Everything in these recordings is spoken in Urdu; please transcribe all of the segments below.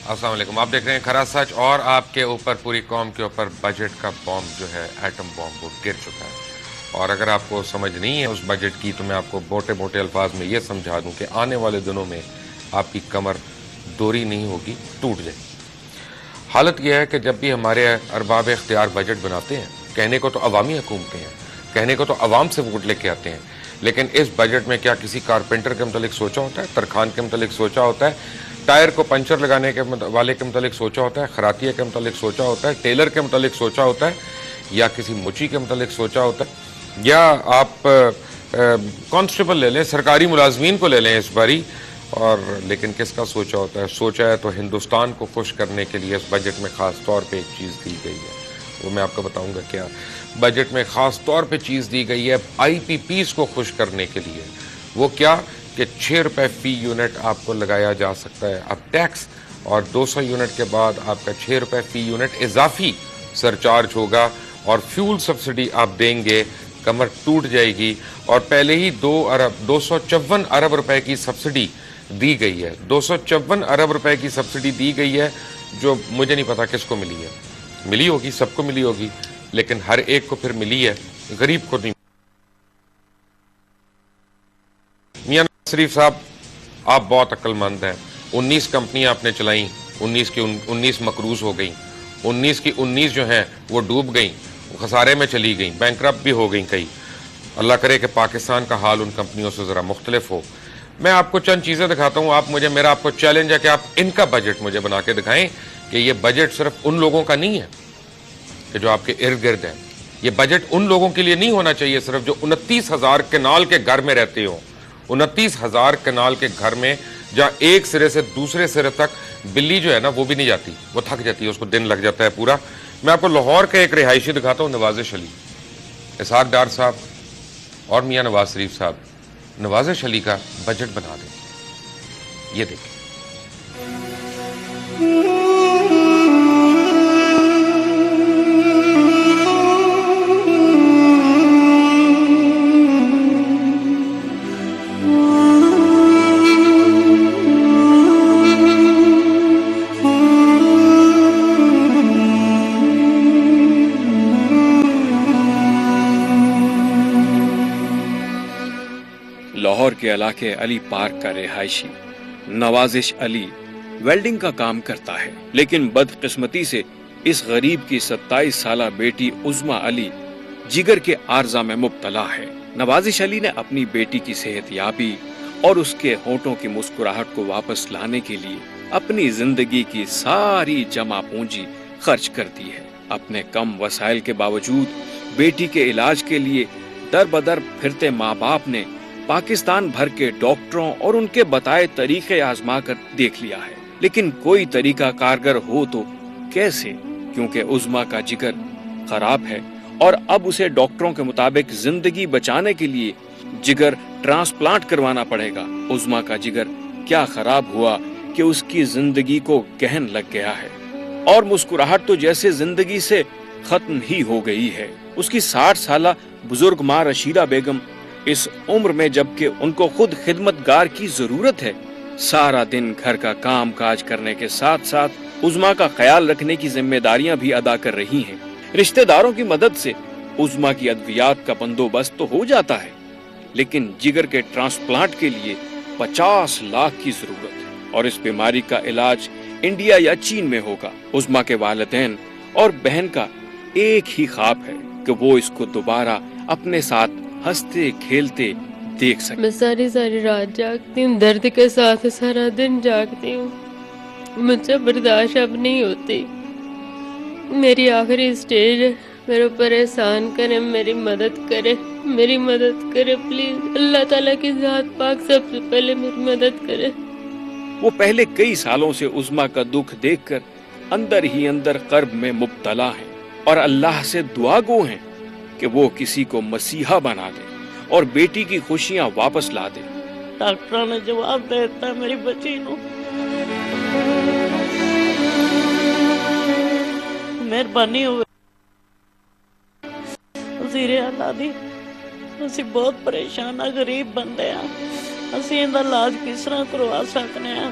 السلام علیکم. آپ دیکھ رہے ہیں کھرا سچ اور آپ کے اوپر پوری قوم کے اوپر بجٹ کا بوم جو ہے ایٹم بوم وہ گر چکا ہے. اور اگر آپ کو سمجھ نہیں ہے اس بجٹ کی تو میں آپ کو موٹے موٹے الفاظ میں یہ سمجھا دوں کہ آنے والے دنوں میں آپ کی کمر دوری نہیں ہوگی, ٹوٹ جائے. حالت یہ ہے کہ جب بھی ہمارے ارباب اختیار بجٹ بناتے ہیں, کہنے کو تو عوامی حکومتیں ہیں, کہنے کو تو عوام سے ووٹ لے کے آتے ہیں, لیکن اس بجٹ میں کیا کسی کارپینٹر کے متعلق سوچا ہوتا ہے, ترخان کے متعلق سوچا ہوتا ہے, ٹائر کو پنچر لگانے کے والے کے متعلق سوچا ہوتا ہے, خراتیہ کے متعلق سوچا ہوتا ہے, ٹیلر کے متعلق سوچا ہوتا ہے, یا کسی مچی کے متعلق سوچا ہوتا ہے, یا آپ کانسٹیبل لے لیں, سرکاری ملازمین کو لے لیں اس باری. اور لیکن کس کا سوچا ہوتا ہے؟ سوچا ہے تو ہندوستان کو خوش کرنے کے لیے اس بجٹ میں خاص طور پہ ایک چیز دی گئی ہے, وہ میں آپ کو بتاؤں گا کیا. بجٹ میں خاص طور پہ چیز دی گئی ہے آئی پی پیز کو خوش کرنے کے لیے. وہ کیا کہ 6 روپے فی یونٹ آپ کو لگایا جا سکتا ہے اب ٹیکس, اور 200 یونٹ کے بعد آپ کا 6 روپے فی یونٹ اضافی سرچارج ہوگا, اور فیول سبسڈی آپ دیں گے, کمر ٹوٹ جائے گی. اور پہلے ہی 254 ارب روپے کی سبسڈی دی گئی ہے, 254 ارب روپے کی سبسڈی دی گئی ہے, جو مجھے نہیں پتا کس کو ملی ہے. ملی ہوگی, سب کو ملی ہوگی, لیکن ہر ایک کو پھر ملی ہے, غریب کو نہیں. میاں نواز شریف صاحب, آپ بہت عقل مند ہیں. 19 کمپنیاں آپ نے چلائیں, 19 کی 19 مقروض ہو گئیں, 19 کی 19 جو ہیں وہ ڈوب گئیں, خسارے میں چلی گئیں, بینکرپٹ بھی ہو گئیں کئی. اللہ کرے کہ پاکستان کا حال ان کمپنیوں سے ذرا مختلف ہو. میں آپ کو چند چیزیں دکھاتا ہوں, میرا آپ کو چیلنج ہے کہ آپ ان کا بجٹ مجھے بنا کے دکھائیں کہ یہ بجٹ صرف ان لوگوں کا نہیں ہے کہ جو آپ کے ارد گرد ہیں. یہ بجٹ ان لوگوں کے لیے نہیں ہونا چاہیے صرف جو 29,000 کنال کے گھر میں رہتے ہوں. 29,000 کنال کے گھر میں جہاں ایک سرے سے دوسرے سرے تک بلی جو ہے نا وہ بھی نہیں جاتی, وہ تھک جاتی ہے, اس کو دن لگ جاتا ہے پورا. میں آپ کو لاہور کا ایک رہائشی دکھاتا ہوں, نوازش علی. اسحاق ڈار صاحب اور میاں نواز شریف صاحب نوازش علی کا بجٹ بنا دیں. یہ دیکھیں. لاہور کے علاقے علی پارک کا رہائشی نوازش علی ویلڈنگ کا کام کرتا ہے, لیکن بدقسمتی سے اس غریب کی 27 سالہ بیٹی عظما علی جگر کے عارضہ میں مبتلا ہے. نوازش علی نے اپنی بیٹی کی صحت یابی اور اس کے ہونٹوں کی مسکراہٹ کو واپس لانے کے لیے اپنی زندگی کی ساری جمع پونجی خرچ کر دی ہے. اپنے کم وسائل کے باوجود بیٹی کے علاج کے لیے در بدر پھرتے ماں باپ نے پاکستان بھر کے ڈاکٹروں اور ان کے بتائے طریقے آزما کر دیکھ لیا ہے, لیکن کوئی طریقہ کارگر ہو تو کیسے, کیونکہ عظما کا جگر خراب ہے اور اب اسے ڈاکٹروں کے مطابق زندگی بچانے کے لیے جگر ٹرانسپلانٹ کروانا پڑے گا. عظما کا جگر کیا خراب ہوا کہ اس کی زندگی کو گہن لگ گیا ہے, اور مسکراہٹ تو جیسے زندگی سے ختم ہی ہو گئی ہے. اس کی 60 سالہ بزرگ ماں رشیدہ بیگم اس عمر میں جبکہ ان کو خود خدمتگار کی ضرورت ہے, سارا دن گھر کا کام کاج کرنے کے ساتھ ساتھ عظما کا خیال رکھنے کی ذمہ داریاں بھی ادا کر رہی ہیں. رشتہ داروں کی مدد سے عظما کی ادویات کا بندوبست تو ہو جاتا ہے, لیکن جگر کے ٹرانسپلانٹ کے لیے 50 لاکھ کی ضرورت ہے, اور اس بیماری کا علاج انڈیا یا چین میں ہوگا. عظما کے والدین اور بہن کا ایک ہی خواب ہے کہ وہ اس کو دوبارہ اپنے ساتھ ہنستے کھیلتے دیکھ سکتے. میں ساری رات جاگتی ہوں, درد کے ساتھ سارا دن جاگتی ہوں, مجھے برداشت اب نہیں ہوتی. میری آخری سٹیج ہے, میرے اوپر احسان کرے, میری مدد کرے پلیز. اللہ تعالیٰ کی ذات پاک سب سے پہلے میری مدد کرے. وہ پہلے کئی سالوں سے عظما کا دکھ دیکھ کر اندر ہی اندر کرب میں مبتلا ہیں, اور اللہ سے دعا گو ہیں کہ وہ کسی کو مسیحا بنا دے اور بیٹی کی خوشیاں واپس لا دے. ڈاکٹر نے جواب دیتا میری بچی نو. مہربانی ہوئے وزیر اعلیٰ دی, اسی بہت پریشان ہاں, غریب بندے ہاں, اسی ان دا علاج کس طرح کروا سکنے ہیں.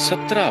17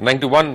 91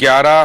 11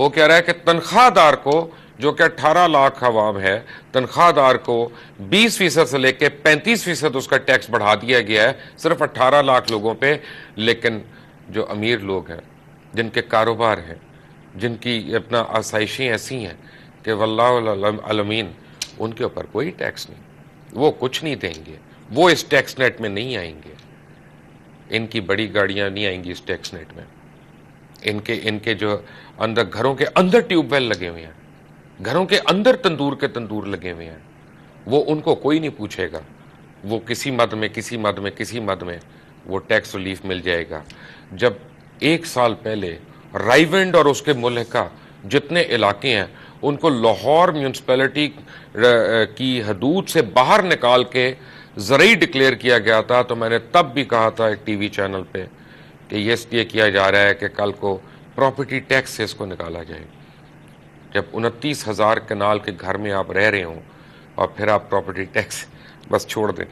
وہ کہہ رہا ہے کہ تنخواہ دار کو, جو کہ 18 لاکھ عوام ہے, تنخواہ دار کو 20% سے لے کے 35% اس کا ٹیکس بڑھا دیا گیا ہے صرف 18 لاکھ لوگوں پہ. لیکن جو امیر لوگ ہیں, جن کے کاروبار ہیں, جن کی اپنا آسائشیں ایسی ہیں کہ واللہ علمین, ان کے اوپر کوئی ٹیکس نہیں, وہ کچھ نہیں دیں گے, وہ اس ٹیکس نیٹ میں نہیں آئیں گے. ان کی بڑی گاڑیاں نہیں آئیں گی اس ٹیکس نیٹ میں. ان کے جو اندر گھروں کے اندر ٹیوب ویل لگے ہوئے ہیں, گھروں کے اندر تندور کے تندور لگے ہوئے ہیں, وہ ان کو کوئی نہیں پوچھے گا. وہ کسی مد میں وہ ٹیکس ریلیف مل جائے گا. جب 1 سال پہلے رائیونڈ اور اس کے ملحقہ جتنے علاقے ہیں ان کو لاہور میونسپلٹی کی حدود سے باہر نکال کے زرعی ڈکلیئر کیا گیا تھا, تو میں نے تب بھی کہا تھا ایک ٹی وی چینل پہ کہ یہ اس لیے کیا جا رہا ہے کہ کل کو پراپرٹی ٹیکس سے اس کو نکالا جائے. جب 29,000 کنال کے گھر میں آپ رہ رہے ہوں اور پھر آپ پراپرٹی ٹیکس, بس چھوڑ دیں,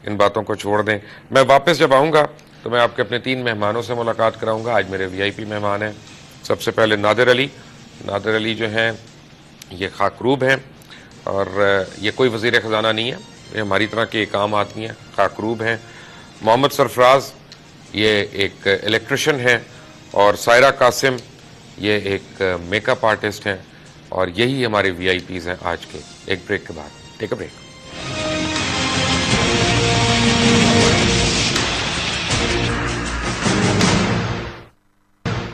ان باتوں کو چھوڑ دیں. میں واپس جب آؤں گا تو میں آپ کے اپنے 3 مہمانوں سے ملاقات کراؤں گا. آج میرے VIP مہمان ہیں. سب سے پہلے نادر علی جو ہیں یہ خاکروب ہیں, اور یہ کوئی وزیر خزانہ نہیں ہے, یہ ہماری طرح کے ایک عام آدمی ہیں, خاکروب ہیں. محمد سرفراز یہ ایک الیکٹریشین ہیں, اور سائرہ قاسم یہ ایک میک اپ آرٹسٹ ہیں, اور یہی ہمارے VIPs ہیں آج کے. ایک بریک کے بعد, take a break.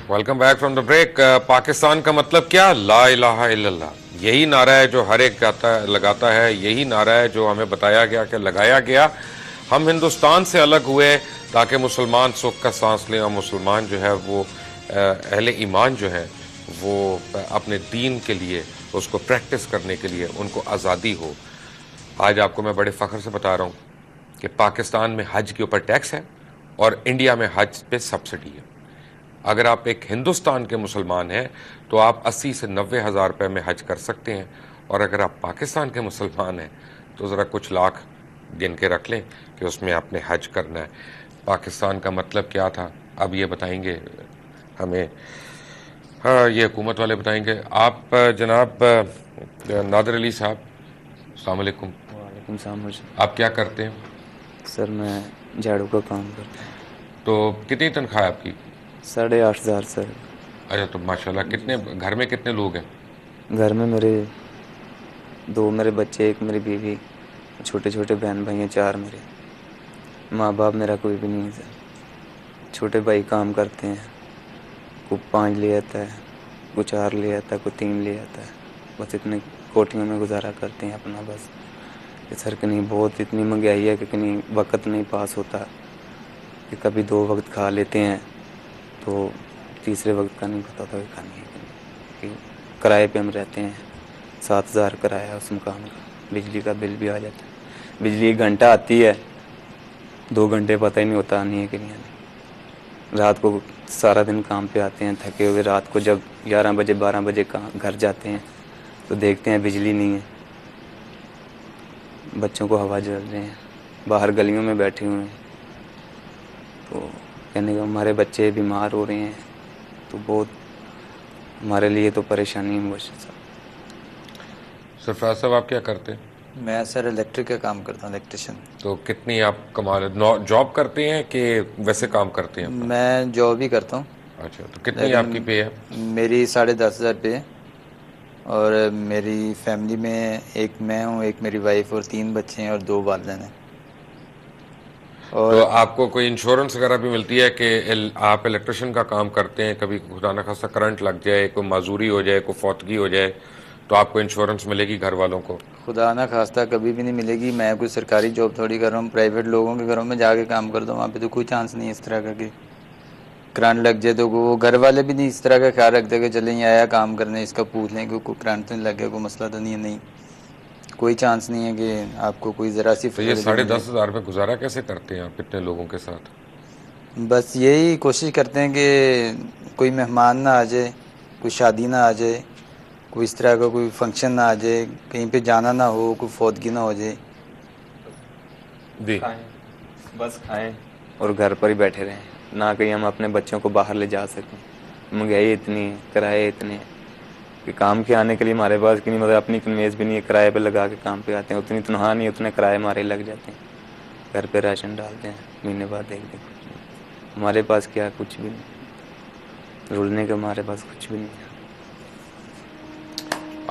Welcome back from the break. Pakistan کا مطلب کیا؟ لا الہ الا اللہ. یہی نعرہ ہے جو ہر ایک لگاتا ہے, یہی نعرہ ہے جو ہمیں بتایا گیا کہ لگایا گیا. ہم ہندوستان سے الگ ہوئے تاکہ مسلمان سکھ کا سانس لیں, اور مسلمان جو ہے وہ اہل ایمان جو ہے وہ اپنے دین کے لیے اس کو پریکٹس کرنے کے لیے ان کو آزادی ہو. آج آپ کو میں بڑے فخر سے بتا رہا ہوں کہ پاکستان میں حج کے اوپر ٹیکس ہے اور انڈیا میں حج پہ سبسڈی ہے. اگر آپ ایک ہندوستان کے مسلمان ہیں تو آپ 80 سے 90 ہزار روپے میں حج کر سکتے ہیں, اور اگر آپ پاکستان کے مسلمان ہیں تو ذرا کچھ لاکھ گن کے رکھ لیں کہ اس میں آپ نے حج کرنا ہے. پاکستان کا مطلب کیا تھا اب یہ بتائیں گے ہمیں, ہاں یہ حکومت والے بتائیں گے. آپ جناب نادر علی صاحب, السلام علیکم. وعلیکم السلام. آپ کیا کرتے ہیں؟ سر میں جھاڑو کا کام کرتا ہوں. تو کتنی تنخواہ ہے آپ کی؟ 8,500 سر. اچھا, تو ماشاءاللہ کتنے گھر میں کتنے لوگ ہیں؟ گھر میں میرے بچے, ایک میری بیوی, چھوٹے چھوٹے بہن بھائی ہیں 4 میرے. ماں باپ میرا کوئی بھی نہیں ہے سر. چھوٹے بھائی کام کرتے ہیں, کوئی 5 لے آتا ہے, کوئی 4 لے آتا ہے, کوئی 3 لے آتا ہے. بس اتنے کوٹھیوں میں گزارا کرتے ہیں اپنا. بس کہ سر کہ نہیں بہت اتنی مہنگائی ہے کہ کہیں وقت نہیں پاس ہوتا, کہ کبھی 2 وقت کھا لیتے ہیں تو تیسرے وقت کا نہیں پتہ ہوتا کہ کھانی ہے کہ کرائے پہ ہم رہتے ہیں. 7,000 کرایہ اس مکان کا. بجلی کا بل بھی آ جاتا ہے. بجلی 1 گھنٹہ آتی ہے, 2 گھنٹے پتہ ہی نہیں ہوتا آنی ہے کہ نہیں آنی. رات کو سارا دن کام پہ آتے ہیں تھکے ہوئے, رات کو جب 11 بجے 12 بجے گھر جاتے ہیں تو دیکھتے ہیں بجلی نہیں ہے. بچوں کو ہوا جل رہے ہیں, باہر گلیوں میں بیٹھے ہوئے ہیں, تو کہنے کا ہمارے بچے بیمار ہو رہے ہیں, تو بہت ہمارے لیے تو پریشانی ہے. سرفراز صاحب آپ کیا کرتے ہیں؟ میں سر الیکٹرک کا کام کرتا ہوں, الیکٹریشین. تو کتنی آپ کما جاب کرتے ہیں کہ ویسے کام کرتے ہیں؟ میں جاب ہی کرتا ہوں. اچھا, تو کتنی آپ کی پے ہے؟ میری 10,500 پے ہے, اور میری فیملی میں ایک میں ہوں, ایک میری وائف اور 3 بچے ہیں اور 2 والدین ہیں. اور تو آپ کو کوئی انشورنس وغیرہ بھی ملتی ہے کہ آپ الیکٹریشین کا کام کرتے ہیں, کبھی خدا نہ خواستہ کرنٹ لگ جائے, کوئی معذوری ہو جائے, کوئی فوتگی ہو جائے, تو آپ کو انشورنس ملے گی گھر والوں کو؟ خدا نہ خواستہ کبھی بھی نہیں ملے گی. میں کوئی سرکاری جاب تھوڑی کر رہا ہوں, پرائیویٹ لوگوں کے گھروں میں جا کے کام کرتا ہوں. وہاں پہ تو کوئی چانس نہیں اس طرح کا کہ کرنٹ لگ جائے. تو وہ گھر والے بھی نہیں اس طرح کا خیال رکھتے کہ چلیں یہ آیا کام کرنے, اس کا پوچھ لیں کہ کوئی کرنٹ تو نہیں لگ گیا, کوئی مسئلہ تو نہیں ہے. نہیں, کوئی چانس نہیں ہے کہ آپ کو کوئی ذرا سی. تو یہ 10,500 میں گزارا کیسے کرتے ہیں آپ اتنے لوگوں کے ساتھ؟ بس یہی کوشش کرتے ہیں کہ کوئی مہمان نہ آ جائے, کوئی شادی نہ آ جائے, کوئی اس طرح کا کوئی فنکشن نہ آ جائے, کہیں پہ جانا نہ ہو, کوئی فوتگی نہ ہو جائے. جی, بس کھائیں اور گھر پر ہی بیٹھے رہیں, نہ کہیں ہم اپنے بچوں کو باہر لے جا سکیں. مہنگائی اتنی ہے, کرائے اتنے ہیں, کہ کام کے آنے کے لیے ہمارے پاس کی نہیں، مطلب اپنی کنویز بھی نہیں ہے، کرائے پہ لگا کے کام پہ آتے ہیں، اتنی تنخواہ نہیں، اتنے کرائے ہمارے لگ جاتے ہیں، گھر پہ راشن ڈالتے ہیں مہینے بعد ایک دن، ہمارے پاس کیا کچھ بھی نہیں، رلنے کا ہمارے پاس کچھ بھی نہیں ہے۔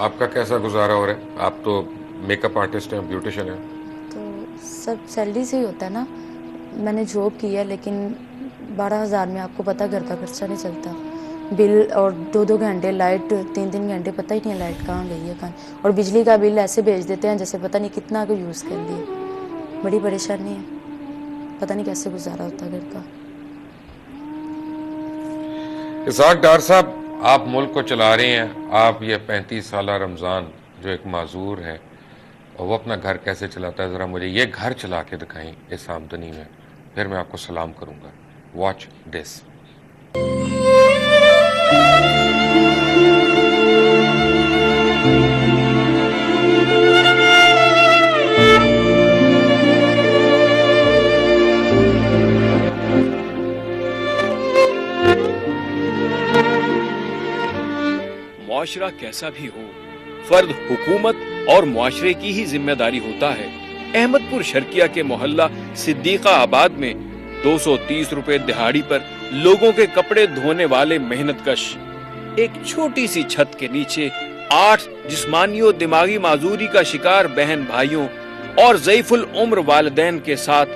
آپ کا کیسا گزارا ہو رہا ہے؟ آپ تو میک اپ آرٹسٹ ہیں، بیوٹیشن ہیں۔ تو سب سیلری سے ہی ہوتا ہے نا، میں نے جاب کی ہے لیکن 12,000 میں آپ کو پتہ گھر کا خرچہ نہیں چلتا، بل اور 2 گھنٹے لائٹ، 3 گھنٹے پتہ ہی نہیں ہے لائٹ کہاں گئی ہے کہاں، اور بجلی کا بل ایسے بھیج دیتے ہیں جیسے پتہ نہیں کتنا کو یوز کر لیے، بڑی پریشانی ہے، پتہ نہیں کیسے گزارا ہوتا ہے گھر کا۔ اسحاق ڈار صاحب، آپ ملک کو چلا رہے ہیں، آپ یہ 35 سالہ رمضان جو ایک معذور ہے، اور وہ اپنا گھر کیسے چلاتا ہے، ذرا مجھے یہ گھر چلا کے دکھائیں اس آمدنی میں، پھر میں آپ کو سلام کروں گا۔ Watch this. معاشرہ کیسا بھی ہو، فرد حکومت اور معاشرے کی ہی ذمہ داری ہوتا ہے۔ احمد پور شرکیہ کے محلہ صدیقہ آباد میں 230 روپے دہاڑی پر لوگوں کے کپڑے دھونے والے محنت کش ایک چھوٹی سی چھت کے نیچے 8 جسمانی و دماغی معذوری کا شکار بہن بھائیوں اور ضعیف العمر والدین کے ساتھ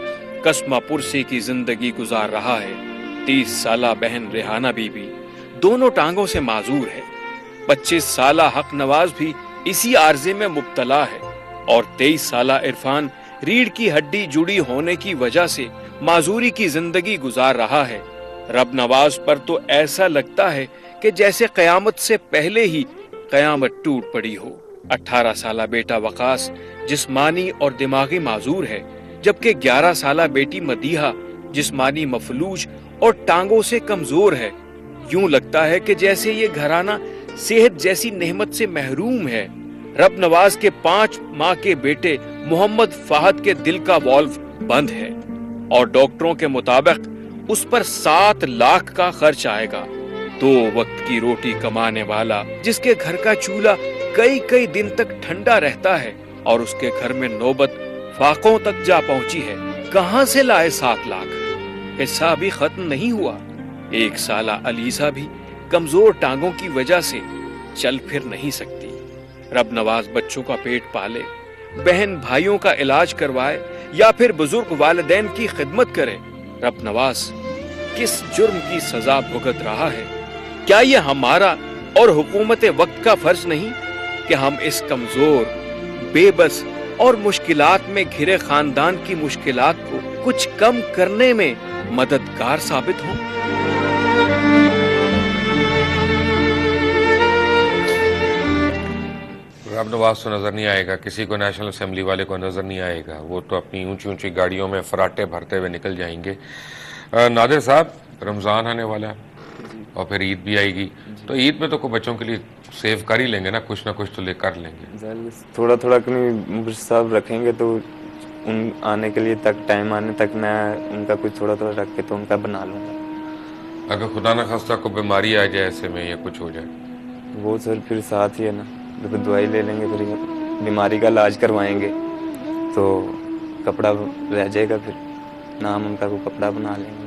قسمہ پرسی کی زندگی گزار رہا ہے۔ 30 سالہ بہن ریحانہ بی بی دونوں ٹانگوں سے معذور ہے، 25 سالہ حق نواز بھی اسی عارضے میں مبتلا ہے، اور 23 سالہ عرفان ریڑھ کی ہڈی جڑی ہونے کی وجہ سے معذوری کی زندگی گزار رہا ہے۔ رب نواز پر تو ایسا لگتا ہے کہ جیسے قیامت سے پہلے ہی قیامت ٹوٹ پڑی ہو۔ 18 سالہ بیٹا وقاص جسمانی اور دماغی معذور ہے، جبکہ 11 سالہ بیٹی مدیحہ جسمانی مفلوج اور ٹانگوں سے کمزور ہے۔ یوں لگتا ہے کہ جیسے یہ گھرانہ صحت جیسی نعمت سے محروم ہے۔ رب نواز کے 5 ماہ کے بیٹے محمد فہد کے دل کا والو بند ہے، اور ڈاکٹروں کے مطابق اس پر 7 لاکھ کا خرچ آئے گا۔ 2 وقت کی روٹی کمانے والا، جس کے گھر کا چولہا کئی دن تک ٹھنڈا رہتا ہے، اور اس کے گھر میں نوبت فاقوں تک جا پہنچی ہے، کہاں سے لائے 7 لاکھ؟ قصہ ابھی ختم نہیں ہوا۔ 1 سالہ علیسا بھی کمزور ٹانگوں کی وجہ سے چل پھر نہیں سکتی۔ رب نواز بچوں کا پیٹ پالے، بہن بھائیوں کا علاج کروائے، یا پھر بزرگ والدین کی خدمت کرے۔ رب نواز کس جرم کی سزا بھگت رہا ہے؟ کیا یہ ہمارا اور حکومت وقت کا فرض نہیں کہ ہم اس کمزور، بے بس اور مشکلات میں گھرے خاندان کی مشکلات کو کچھ کم کرنے میں مددگار ثابت ہوں؟ رب نواز تو نظر نہیں آئے گا، کسی کو نیشنل اسمبلی والے کو نظر نہیں آئے گا، وہ تو اپنی اونچی گاڑیوں میں فراٹے بھرتے ہوئے نکل جائیں گے۔ نادر صاحب، رمضان آنے والا ہے اور پھر عید بھی آئے گی، تو عید میں تو کوئی بچوں کے لیے سیو کر ہی لیں گے نا، کچھ نہ کچھ تو لے کر لیں گے۔ تھوڑا کہیں صاحب رکھیں گے تو ان آنے کے لیے تک، ٹائم آنے تک میں ان کا کچھ تھوڑا رکھ کے تو ان کا بنا لوں گا۔ اگر خدا نہ خواستہ کو بیماری آ جائے ایسے میں یا کچھ ہو جائے، وہ سر پھر ساتھ ہی ہے نا، پھر دوائی لے لیں گے، پھر بیماری کا علاج کروائیں گے تو کپڑا رہ جائے گا، پھر نام ان کا کو کپڑا بنا لیں گے۔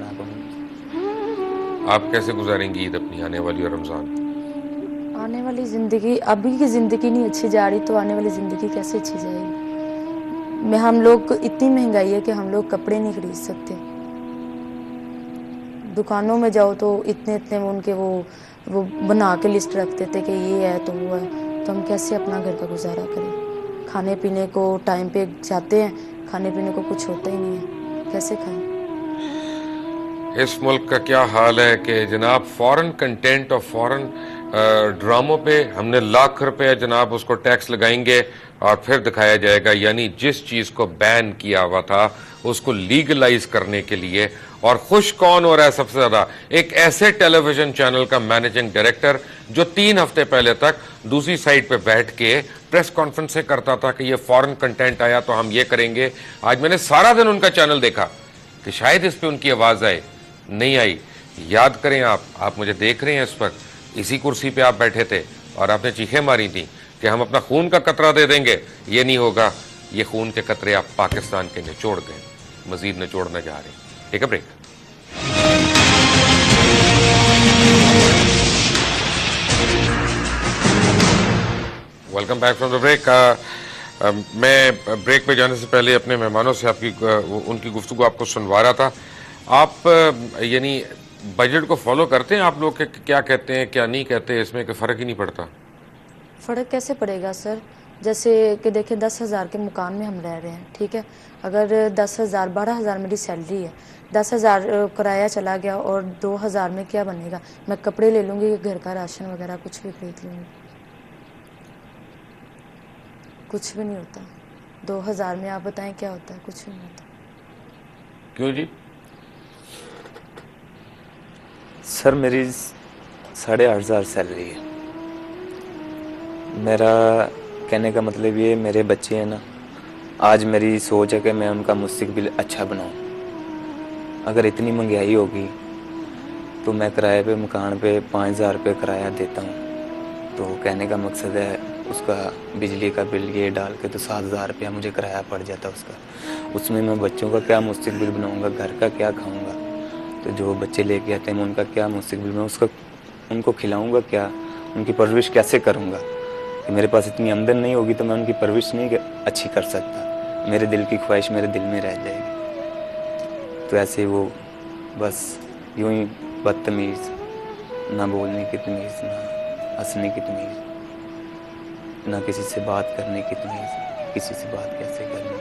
آپ کیسے گزاریں گی عید اپنی آنے والی اور رمضان؟ آنے والی زندگی، ابھی کی زندگی نہیں اچھی جا رہی تو آنے والی زندگی کیسے اچھی جائے گی؟ ہم لوگ اتنی مہنگائی ہے کہ ہم لوگ کپڑے نہیں خرید سکتے، دکانوں میں جاؤ تو اتنے ان کے وہ بنا کے لسٹ رکھتے تھے کہ یہ ہے تو وہ ہے، تو ہم کیسے اپنا گھر کا گزارا کریں؟ کھانے پینے کو ٹائم پہ جاتے ہیں، کھانے پینے کو کچھ ہوتا ہی نہیں ہے، کیسے کھائیں؟ اس ملک کا کیا حال ہے کہ جناب فورن کنٹینٹ اور فورن ڈراموں پہ ہم نے لاکھ روپے جناب اس کو ٹیکس لگائیں گے اور پھر دکھایا جائے گا، یعنی جس چیز کو بین کیا ہوا تھا اس کو لیگلائز کرنے کے لیے۔ اور خوش کون ہو رہا ہے سب سے زیادہ؟ ایک ایسے ٹیلی ویژن چینل کا مینیجنگ ڈائریکٹر جو 3 ہفتے پہلے تک دوسری سائٹ پہ بیٹھ کے پریس کانفرنسیں کرتا تھا کہ یہ فورن کنٹینٹ آیا تو ہم یہ کریں گے۔ آج میں نے سارا دن ان کا چینل دیکھا کہ شاید اس پہ ان کی آواز آئے، نہیں آئی۔ یاد کریں، آپ مجھے دیکھ رہے ہیں اس وقت، اسی کرسی پہ آپ بیٹھے تھے، اور آپ نے چیخیں ماری تھیں کہ ہم اپنا خون کا قطرہ دے دیں گے. یہ نہیں ہوگا. یہ خون کے قطرے آپ پاکستان کے نچوڑ گئے, مزید نچوڑنا جا رہے ہیں. Take a break. Welcome back from the break. میں بریک پہ جانے سے پہلے اپنے مہمانوں سے آپ کی ان کی گفتگو آپ کو سنوا رہا تھا. آپ یعنی بجٹ کو فالو کرتے ہیں آپ لوگ, کہ کیا کہتے ہیں کیا نہیں کہتے, اس میں کوئی فرق ہی نہیں پڑتا؟ فرق کیسے پڑے گا سر؟ جیسے کہ دیکھیں 10,000 کے مکان میں ہم رہ رہے ہیں, ٹھیک ہے. اگر 10,000 12,000 میری سیلری ہے, 10,000 کرایہ چلا گیا اور 2,000 میں کیا بنے گا؟ میں کپڑے لے لوں گی, گھر کا راشن وغیرہ کچھ بھی خرید لوں گی, کچھ بھی نہیں ہوتا. 2,000 میں آپ بتائیں کیا ہوتا ہے؟ کچھ بھی نہیں ہوتا. کیوں جی؟ سر میری 8,500 سیلری ہے. میرا کہنے کا مطلب یہ, میرے بچے ہیں نا, آج میری سوچ ہے کہ میں ان کا مستقبل اچھا بناؤں. اگر اتنی مہنگائی ہوگی تو میں کرائے پہ مکان پہ 5,000 روپے کرایہ دیتا ہوں, تو کہنے کا مقصد ہے اس کا بجلی کا بل یہ ڈال کے تو 7,000 روپیہ مجھے کرایہ پڑ جاتا اس کا. اس میں بچوں کا کیا مستقبل بناؤں گا, گھر کا کیا کھاؤں گا؟ تو جو بچے لے کے آتے ہیں میں ان کا کیا مستقبل بناؤں, اس کا ان کو کھلاؤں گا کیا, ان کی پرورش کیسے کروں گا؟ کہ میرے پاس اتنی آمدن نہیں ہوگی تو میں ان کی پرورش نہیں اچھی کر سکتا. میرے دل کی خواہش میرے دل میں رہ جائے گی. تو ایسے وہ بس یوں ہی بدتمیز, نہ بولنے کی تمیز, نہ ہنسنے کی تمیز, نہ کسی سے بات کرنے کی تمیز, کسی سے بات کیسے کرنی.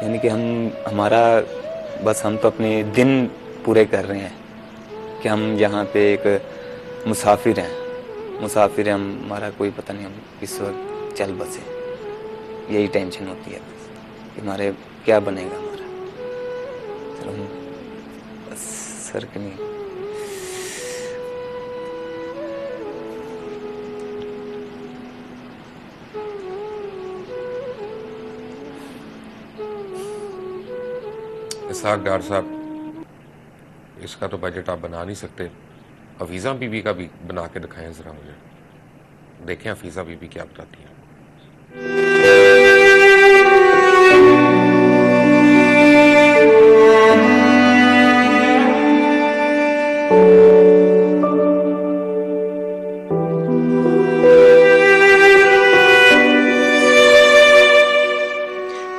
یعنی کہ ہمارا بس ہم تو اپنے دن پورے کر رہے ہیں کہ ہم یہاں پہ ایک مسافر ہیں, ہمارا کوئی پتہ نہیں ہم کس وقت چل بسے. یہی ٹینشن ہوتی ہے بس کہ ہمارے کیا بنے گا ہمارا. سر ہم بس سر کہ نہیں. اسحاق ڈار صاحب, اس کا تو بجٹ آپ بنا نہیں سکتے. حفیظہ بی بی کا بھی بنا کے دکھائیں ذرا مجھے. دیکھیں حفیظہ بی بی کیا بتاتی ہیں.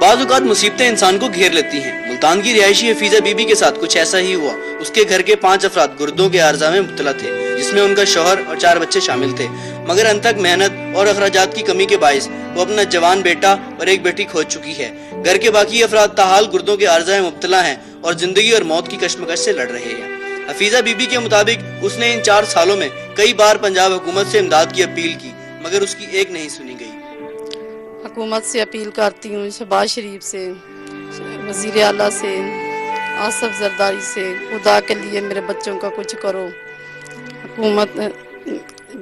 بعض اوقات مصیبتیں انسان کو گھیر لیتی ہیں. ملتان کی رہائشی حفیظہ بی بی کے ساتھ کچھ ایسا ہی ہوا. اس کے گھر کے 5 افراد گردوں کے عارضہ میں مبتلا تھے, جس میں ان کا شوہر اور 4 بچے شامل تھے. مگر ان تک محنت اور اخراجات کی کمی کے باعث وہ اپنا جوان بیٹا اور ایک بیٹی کھو چکی ہے. گھر کے باقی افراد تاحال گردوں کے عارضہ میں مبتلا ہیں اور زندگی اور موت کی کشمکش سے لڑ رہے ہیں. حفیظہ بی بی کے مطابق اس نے ان 4 سالوں میں کئی بار پنجاب حکومت سے امداد کی اپیل کی, مگر اس کی ایک نہیں سنی گئی. حکومت سے اپیل کرتی ہوں, شہباز شریف سے, وزیر اعلیٰ سے, آصف زرداری سے, خدا کے لیے میرے بچوں کا کچھ کرو. حکومت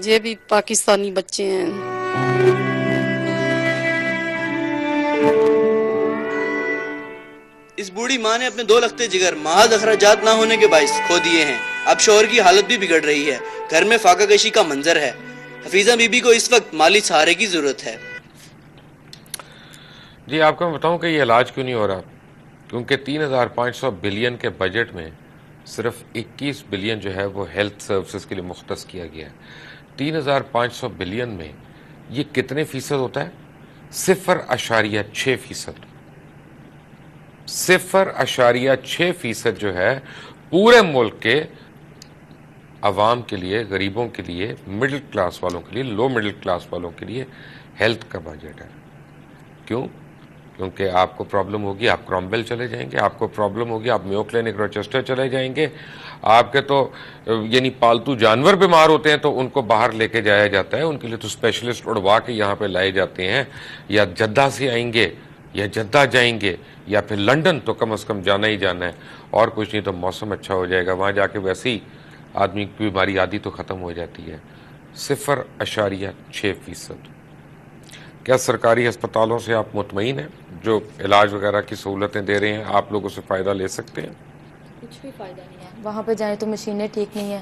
یہ بھی پاکستانی بچے ہیں. اس بوڑھی ماں نے اپنے 2 لختے جگر محض اخراجات نہ ہونے کے باعث کھو دیے ہیں. اب شوہر کی حالت بھی بگڑ رہی ہے. گھر میں فاقہ کشی کا منظر ہے. حفیظہ بی بی کو اس وقت مالی سہارے کی ضرورت ہے. جی آپ کو میں بتاؤں کہ یہ علاج کیوں نہیں ہو رہا, کیونکہ 3,500 بلین کے بجٹ میں صرف 21 بلین جو ہے وہ ہیلتھ سروسز کے لیے مختص کیا گیا ہے. 3,500 بلین میں یہ کتنے فیصد ہوتا ہے؟ 0.6%. 0.6% جو ہے پورے ملک کے عوام کے لیے, غریبوں کے لیے, مڈل کلاس والوں کے لیے, لو مڈل کلاس والوں کے لیے ہیلتھ کا بجٹ ہے. کیوں؟ کیونکہ آپ کو پرابلم ہوگی آپ کرامبل چلے جائیں گے, آپ کو پرابلم ہوگی آپ میو کلینک روچسٹر چلے جائیں گے, آپ کے تو یعنی پالتو جانور بیمار ہوتے ہیں تو ان کو باہر لے کے جایا جاتا ہے, ان کے لیے تو اسپیشلسٹ اڑوا کے یہاں پہ لائے جاتے ہیں, یا جدہ سے آئیں گے یا جدہ جائیں گے یا پھر لنڈن تو کم از کم جانا ہی جانا ہے, اور کچھ نہیں تو موسم اچھا ہو جائے گا, وہاں جا کے ویسے ہی آدمی کی بیماری عادی تو ختم ہو جاتی ہے. 0.6%. کیا سرکاری ہسپتالوں سے آپ مطمئن ہیں جو علاج وغیرہ کی سہولتیں دے رہے ہیں؟ آپ لوگ اس سے فائدہ لے سکتے ہیں؟ کچھ بھی فائدہ نہیں ہے. وہاں پہ جائیں تو مشینیں ٹھیک نہیں ہیں,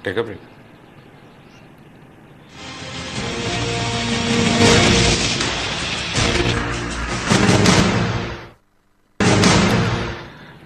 Take a break.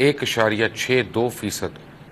1.62%